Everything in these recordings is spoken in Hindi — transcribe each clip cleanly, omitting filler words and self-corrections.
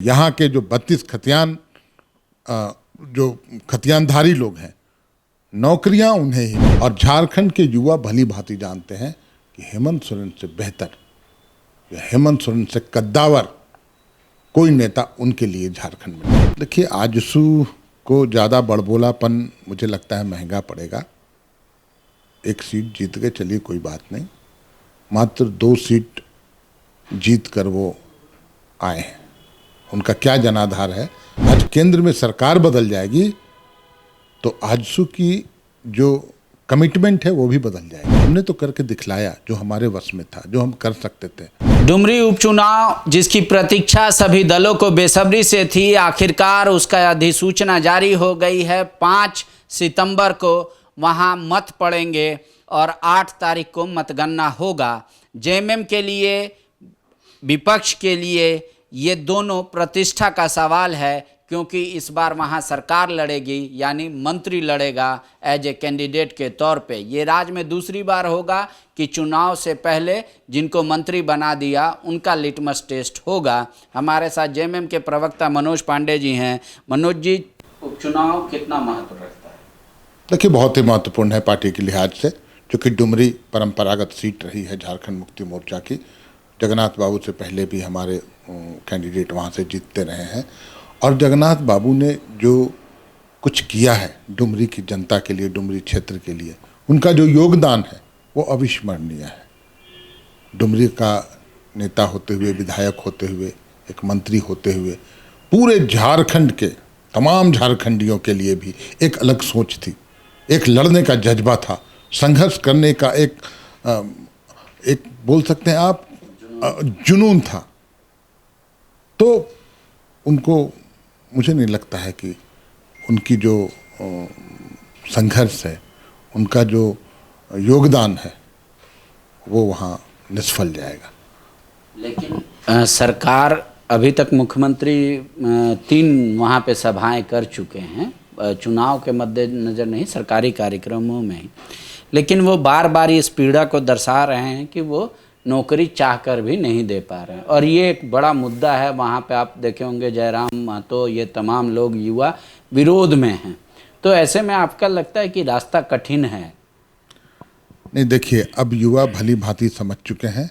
यहाँ के जो 32 जो खतियानधारी लोग हैं, नौकरियां उन्हें ही, और झारखंड के युवा भली भांति जानते हैं कि हेमंत सोरेन से बेहतर या हेमंत सोरेन से कद्दावर कोई नेता उनके लिए झारखंड में नहीं। देखिए, आजसू को ज़्यादा बड़बोलापन मुझे लगता है महंगा पड़ेगा। एक सीट जीत के चलिए कोई बात नहीं, मात्र 2 सीट जीत कर वो आए हैं, उनका क्या जनाधार है। आज केंद्र में सरकार बदल जाएगी तो आजसू की जो कमिटमेंट है वो भी बदल जाएगी। हमने तो करके दिखलाया जो हमारे वश में था, जो हम कर सकते थे। डुमरी उपचुनाव जिसकी प्रतीक्षा सभी दलों को बेसब्री से थी, आखिरकार उसका अधिसूचना जारी हो गई है। 5 सितंबर को वहां मत पड़ेंगे और 8 तारीख को मतगणना होगा। जेएमएम के लिए, विपक्ष के लिए ये दोनों प्रतिष्ठा का सवाल है, क्योंकि इस बार वहाँ सरकार लड़ेगी, यानी मंत्री लड़ेगा एज ए कैंडिडेट के तौर पे। ये राज्य में दूसरी बार होगा कि चुनाव से पहले जिनको मंत्री बना दिया उनका लिटमस टेस्ट होगा। हमारे साथ जेएमएम के प्रवक्ता मनोज पांडे जी हैं। मनोज जी, उपचुनाव कितना महत्व रखता है? देखिए, बहुत ही महत्वपूर्ण है पार्टी के लिहाज से, क्योंकि डुमरी परंपरागत सीट रही है झारखंड मुक्ति मोर्चा की। जगन्नाथ बाबू से पहले भी हमारे कैंडिडेट वहाँ से जीतते रहे हैं, और जगन्नाथ बाबू ने जो कुछ किया है डुमरी की जनता के लिए, डुमरी क्षेत्र के लिए, उनका जो योगदान है वो अविस्मरणीय है। डुमरी का नेता होते हुए, विधायक होते हुए, एक मंत्री होते हुए, पूरे झारखंड के तमाम झारखंडियों के लिए भी एक अलग सोच थी, एक लड़ने का जज्बा था, संघर्ष करने का एक बोल सकते हैं आप जुनून था। तो उनको, मुझे नहीं लगता है कि उनकी जो संघर्ष है, उनका जो योगदान है, वो वहाँ निष्फल जाएगा। लेकिन सरकार अभी तक मुख्यमंत्री 3 वहाँ पे सभाएं कर चुके हैं, चुनाव के मद्देनजर नहीं, सरकारी कार्यक्रमों में ही। लेकिन वो बार बार इस पीड़ा को दर्शा रहे हैं कि वो नौकरी चाहकर भी नहीं दे पा रहे हैं, और ये एक बड़ा मुद्दा है। वहाँ पे आप देखे होंगे जयराम महतो, ये तमाम लोग युवा विरोध में हैं। तो ऐसे में आपका लगता है कि रास्ता कठिन है? नहीं, देखिए, अब युवा भली भांति समझ चुके हैं।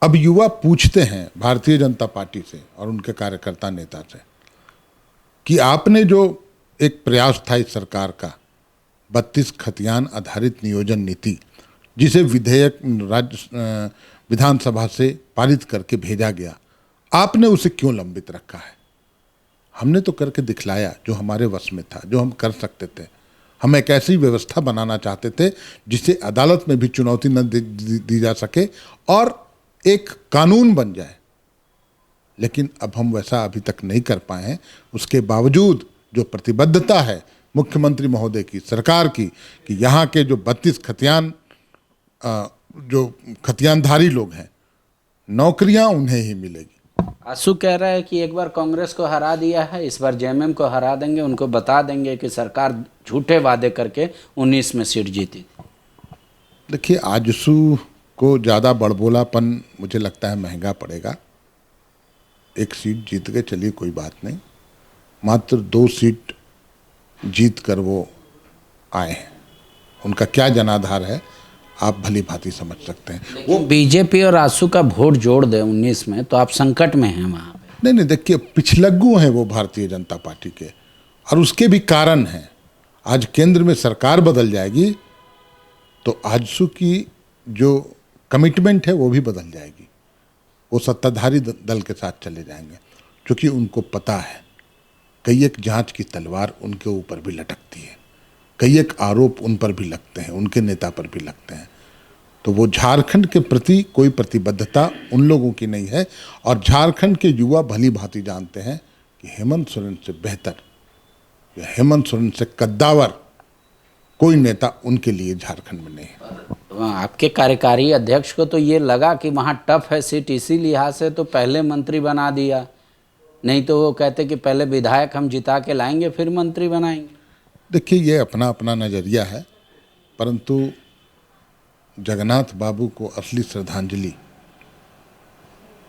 अब युवा पूछते हैं भारतीय जनता पार्टी से और उनके कार्यकर्ता नेता से कि आपने जो एक प्रयास था इस सरकार का, 32 खतियान आधारित नियोजन नीति, जिसे विधेयक विधानसभा से पारित करके भेजा गया, आपने उसे क्यों लंबित रखा है? हमने तो करके दिखलाया जो हमारे वश में था, जो हम कर सकते थे। हम एक ऐसी व्यवस्था बनाना चाहते थे जिसे अदालत में भी चुनौती न दी जा सके और एक कानून बन जाए। लेकिन अब हम वैसा अभी तक नहीं कर पाए हैं। उसके बावजूद जो प्रतिबद्धता है मुख्यमंत्री महोदय की, सरकार की, कि यहाँ के जो 32 जो खतियानधारी लोग हैं, नौकरियां उन्हें ही मिलेगी। आशु कह रहा है कि एक बार कांग्रेस को हरा दिया है, इस बार जेएमएम को हरा देंगे, उनको बता देंगे कि सरकार झूठे वादे करके 19 में सीट जीती। देखिए, आजसू को ज़्यादा बड़बोलापन मुझे लगता है महंगा पड़ेगा। एक सीट जीत के चलिए कोई बात नहीं, मात्र 2 सीट जीत कर वो आए हैं, उनका क्या जनाधार है आप भली भांति समझ सकते हैं। वो बीजेपी और आजसू का वोट जोड़ दे 19 में तो आप संकट में हैं वहाँ पे। नहीं, देखिए, पिछलग्गू हैं वो भारतीय जनता पार्टी के, और उसके भी कारण हैं। आज केंद्र में सरकार बदल जाएगी तो आजसू की जो कमिटमेंट है वो भी बदल जाएगी। वो सत्ताधारी दल के साथ चले जाएंगे, क्योंकि उनको पता है कई एक जांच की तलवार उनके ऊपर भी लटकती है, कई एक आरोप उन पर भी लगते हैं, उनके नेता पर भी लगते हैं। तो वो झारखंड के प्रति कोई प्रतिबद्धता उन लोगों की नहीं है, और झारखंड के युवा भली भांति जानते हैं कि हेमंत सोरेन से बेहतर या हेमंत सोरेन से कद्दावर कोई नेता उनके लिए झारखंड में नहीं है। आपके कार्यकारी अध्यक्ष को तो ये लगा कि वहाँ टफ है सीट, इसी लिहाज से तो पहले मंत्री बना दिया, नहीं तो वो कहते कि पहले विधायक हम जिता के लाएंगे फिर मंत्री बनाएंगे। देखिए, ये अपना अपना नज़रिया है, परंतु जगन्नाथ बाबू को असली श्रद्धांजलि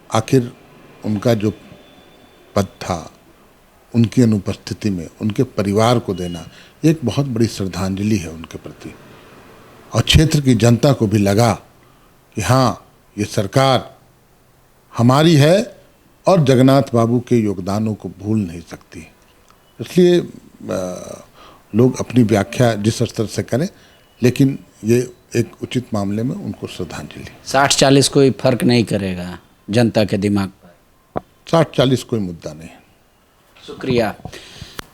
आखिर उनका जो पद था, उनकी अनुपस्थिति में उनके परिवार को देना एक बहुत बड़ी श्रद्धांजलि है उनके प्रति। और क्षेत्र की जनता को भी लगा कि हाँ, ये सरकार हमारी है और जगन्नाथ बाबू के योगदानों को भूल नहीं सकती। इसलिए लोग अपनी व्याख्या जिस स्तर से करें, लेकिन ये एक उचित मामले में उनको श्रद्धांजलि। 60-40 कोई फर्क नहीं करेगा जनता के दिमाग पर? 60-40 कोई मुद्दा नहीं। शुक्रिया।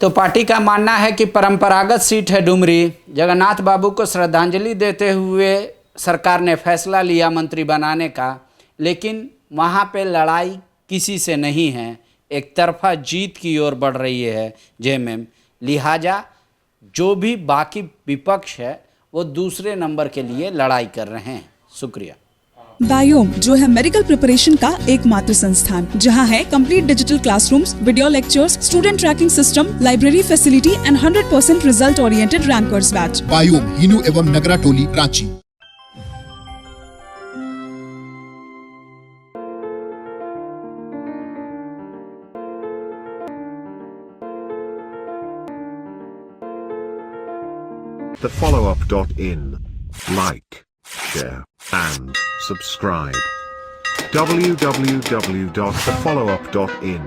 तो पार्टी का मानना है कि परंपरागत सीट है डुमरी, जगन्नाथ बाबू को श्रद्धांजलि देते हुए सरकार ने फैसला लिया मंत्री बनाने का, लेकिन वहाँ पे लड़ाई किसी से नहीं है, एक तरफा जीत की ओर बढ़ रही है जेएमएम। लिहाजा जो भी बाकी विपक्ष है वो दूसरे नंबर के लिए लड़ाई कर रहे हैं। शुक्रिया। बायोम जो है मेडिकल प्रिपरेशन का एकमात्र संस्थान, जहां है complete digital classrooms, video lectures, student tracking system, library facility and 100% result oriented rankers batch. Biome Hinoo एवं नगरा टोली, Ranchi. thefollowup.in. Like, share, and subscribe. www.thefollowup.in